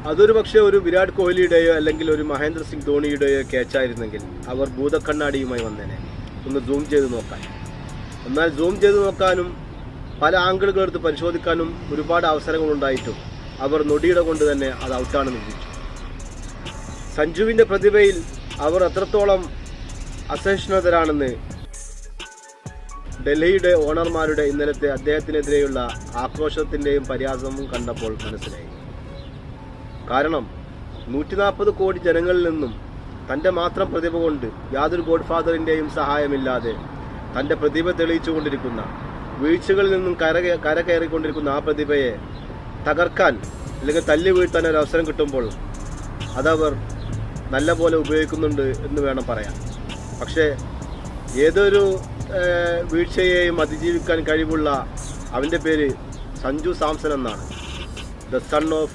അതൊരു പക്ഷേ ഒരു വിരാട് കോഹ്ലിയുടെയോ അല്ലെങ്കിൽ ഒരു മഹേന്ദ്ര സിംഗ് ധോണിയുടെയോ ക്യാച്ചായിരുന്നെങ്കിൽ അവർ ഭൂതക്കണ്ണാടിയുമായി വന്നേനെ ഒന്ന് സൂം ചെയ്ത് നോക്കാൻ. എന്നാൽ സൂം ചെയ്ത് നോക്കാനും പല ആംഗിളുകൾ എടുത്ത് പരിശോധിക്കാനും ഒരുപാട് അവസരങ്ങളുണ്ടായിട്ടും അവർ നൊടിയുടെ കൊണ്ട് തന്നെ അത് ഔട്ടാണെന്ന് വിധിച്ചു. സഞ്ജുവിൻ്റെ പ്രതിഭയിൽ അവർ എത്രത്തോളം അസഹിഷ്ണുതരാണെന്ന് ഡൽഹിയുടെ ഓണർമാരുടെ ഇന്നലത്തെ അദ്ദേഹത്തിനെതിരെയുള്ള ആക്രോശത്തിൻ്റെയും പരിഹാസവും കണ്ടപ്പോൾ മനസ്സിലായി. കാരണം 140 കോടി ജനങ്ങളിൽ നിന്നും തൻ്റെ മാത്രം പ്രതിഭ കൊണ്ട് യാതൊരു ഗോഡ്ഫാദറിൻ്റെയും സഹായമില്ലാതെ തൻ്റെ പ്രതിഭ തെളിയിച്ചുകൊണ്ടിരിക്കുന്ന, വീഴ്ചകളിൽ നിന്നും കരകയറിക്കൊണ്ടിരിക്കുന്ന ആ പ്രതിഭയെ തകർക്കാൻ അല്ലെങ്കിൽ തല്ലി വീഴ്ത്താൻ ഒരു അവസരം കിട്ടുമ്പോൾ അതവർ നല്ല പോലെ ഉപയോഗിക്കുന്നുണ്ട് എന്ന് വേണം പറയാൻ. പക്ഷേ ഏതൊരു വീഴ്ചയെയും അതിജീവിക്കാൻ കഴിവുള്ള അവൻ്റെ പേര് സഞ്ജു സാംസൺ എന്നാണ്. The son of